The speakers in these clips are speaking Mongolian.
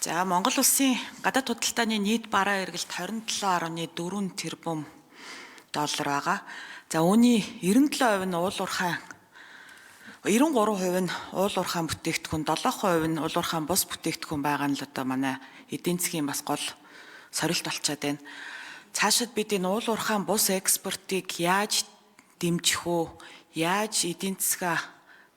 За Монгол улсын гадаад худалдааны нийт бараа эргэлт 27.4 тэрбум доллар байгаа. За үүний 97% нь уул уурхай 93% нь уул уурхай бүтээгдэхүүн, 7% нь уул уурхай бус бүтээгдэхүүн байгаа нь л одоо манай эдийн засгийн бас гол сорилт болчиход байна. Цаашид бид энэ уул уурхай бус экспортыг яаж дэмжих үү, яаж эдийн засгаа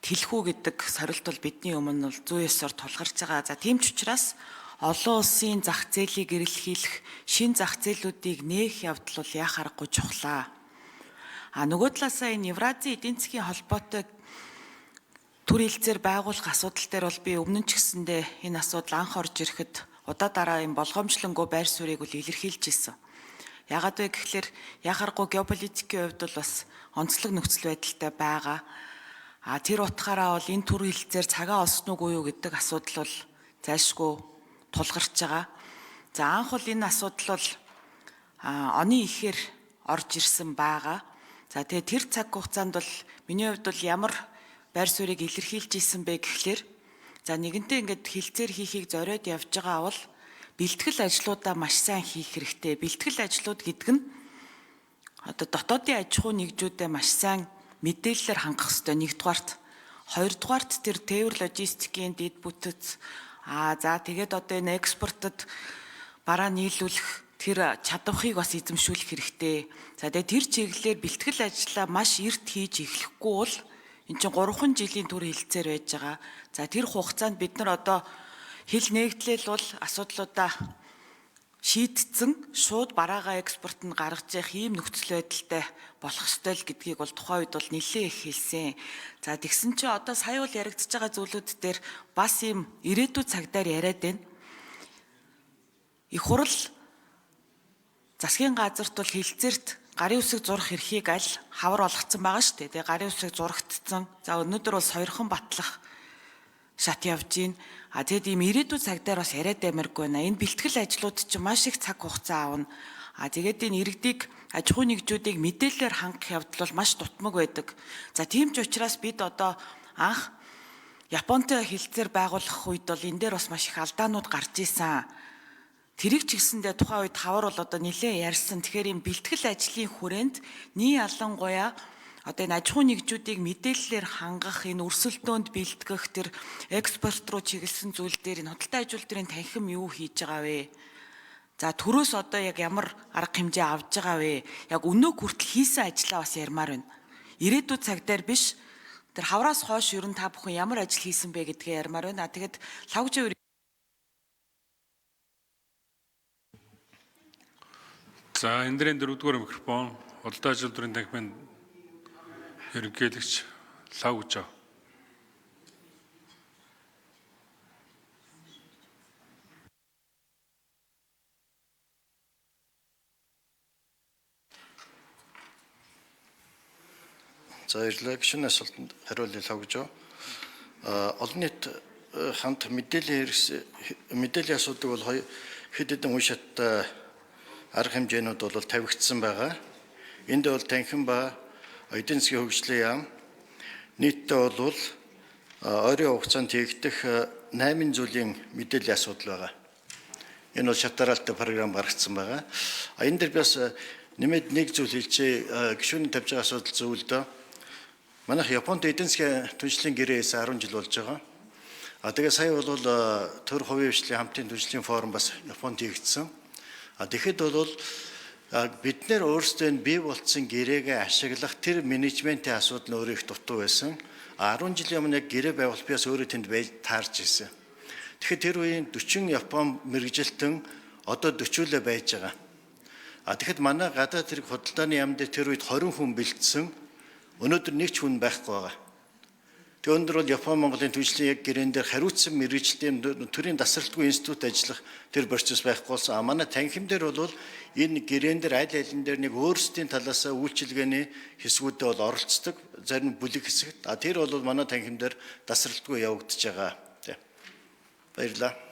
тэлэх үү гэдэг сорилт бол бидний өмнө бол зүй ёсоор тулгарч байгаа. За тийм ч учраас олон улсын зах зээлийг эрэлхийлэх, шин зах зээлүүдийг нээх явдал бол яах аргагүй чухлаа. Нөгөө талаасаа энэ Евразийн эдийн засгийн холбоотой төр хэлцээр байгуулах асуудал дээр бол би өмнө нь ч гэсэндээ энэ асуудал анх орж ирэхэд удаа дараа энэ болгоомжлонгүй байр суурийг бол илэрхийлж ирсэн. Яагаад вэ гэхлээр яах аргагүй геополитикийн хувьд бол бас онцлог нөхцөл байдалтай байгаа. Тэр утгаараа бол энэ төр хэлцээр цагаа олсон уу юу гэдэг асуудал бол зайлшгүй тулгарч байгаа. За анх бол энэ асуудал бол оны ихээр орж ирсэн байгаа. За тэгээ тэр цаг хугацаанд бол миний хувьд бол ямар байр суурийг илэрхийлж исэн бэ гэхлээр за нэгэнтээ ингээд хэлцээр хийхийг зориод явж байгаа бол бэлтгэл ажлуудаа маш сайн хийх хэрэгтэй. Бэлтгэл ажлууд гэдэг нь одоо дотоодын аж ахуй нэгжүүдэд маш сайн мэдээлэлээр хангах хэрэгтэй нэгдүгээрт. Хоёрдугаарт тэр тээвэр логистикийн дэд бүтэц за тэгээд одоо энэ экспортод бараа нийлүүлэх тэр чадварыг бас эзэмшүүлэх хэрэгтэй. За тэгээд тэр чиглэлээр бэлтгэл ажлаа маш эрт хийж эхлэхгүй бол эн чинь 3 жилийн төр хэлцээр байж байгаа. За тэр хугацаанд бид нар одоо хил нээгдлэл бол асуудлуудаа шийдтсэн шууд бараагаа экспорт нь гаргаж явах ийм нөхцөл байдалтай болох ёстой л гэдгийг бол тухайн үед бол нэлээд их хэлсэн. За тэгсэн чинь одоо сая бол яригдчихэж байгаа зүйлүүд дээр бас ийм ирээдүйн цагдаар яриад байна. Их хурл засгийн газарт бол хэлцээрт гарын үсэг зурх эрхийг аль хавар олгоцсон байгаа шүү дээ. Тэгээ гарын үсэг зурагдсан. За өнөөдөр бол сойрхон батлах шат явж гин. Тэгэд ийм ирээдүйн цагдаар бас яриад баймаргүй байна. Энэ бэлтгэл ажлууд чинь маш их цаг хугацаа авна. Тэгээд энэ иргэдийг аж ахуй нэгжүүдийг мэдээлэлээр хангах явдал бол маш дутмаг байдаг. За тийм ч учраас бид одоо анх Японтой хэлцээр байгуулах үед бол энэ дээр бас маш их алдаанууд гарч исэн. Тэрийг ч гэсэндээ тухайн үед хавар бол одоо нэлээд ярьсан. Тэгэхээр энэ бэлтгэл ажлын хүрээнд нийт ялангуяа одоо энэ аж ахуй нэгжүүдийг мэдээллээр хангах, энэ өрсөлдөөнд бэлтгэх, тэр экспорт руу чиглэсэн зүйл дээр энэ худалдаа ажилтны танхим юу хийж байгаа вэ? За төрөөс одоо яг ямар арга хэмжээ авж байгаа вэ? Яг өнөө хүртэл хийсэн ажлаа бас ярмаар байна. Ирээдүйн цаг дээр биш. Тэр хавраас хойш ер нь та бүхэн ямар ажил хийсэн бэ гэдгээ ярмаар байна. Тэгэд лавжаа За энэ дэрийн 4-р микрофон худалдаа ажилтны танхимын ерөнхийлөгч Лавж. За баярлалаа. Гишүүний асуултанд хариулъя Лавж. Олон нийт хамт мэдээллийн асуудаг бол хэд хэдэн үе шаттай арга хэмжээнүүд бол тавигдсан байгаа. Энд бол танхим ба эдийн засгийн хөгжлийн яам нийтдээ бол ойрын хугацаанд хийгдэх 8 зүйлийн мэдээллийн асуудал байгаа. Энэ бол шатараалтай програм гаргацсан байгаа. Энэ дээр бас нэмээд нэг зүйл хэлчихье. Гишүүний тавьж байгаа асуудал зөвлөдөө. Манайх Японд эдийн засгийн түншлэлийн гэрээс 10 жил болж байгаа. Тэгээ сая бол төр хувийн хвшлийн хамтын түншлэлийн форум бас Японд хийгдсэн. Тэгэхэд бол бид нэр өөрсдөө бий болцсон гэрээгээ ашиглах тэр менежментийн асуудал нь өөрөө их дутуу байсан. 10 жилийн өмнө яг гэрээ байгуулах би бас өөрөө тэнд байж таарч ирсэн. Тэгэхээр тэр үеийн 40 Япон мэрэгжилтэн одоо 40-өлөө байж байгаа. Тэгэхэд манай гадаад хэрэг худалдааны яам дээр тэр үед 20 хүн бэлдсэн. Өнөөдөр нэг ч хүн байхгүй байгаа. Тэгээ өнөөдөр бол Япон Монголын түншлэлийн яг гэрээн дээр хариуцсан мэрэгжилтийн төрийн тасралтгүй институт ажиллах тэр процесс байхгүй болсон. Манай танхим дээр бол энэ гэрээн дээр аль алин дээр нэг өөрсдийн талаас үйлчилгээний хэсгүүдэд бол оролцдог. Зарим бүлэг хэсэгт. Тэр бол манай танхим дээр тасралтгүй явагдаж байгаа. Баярлалаа.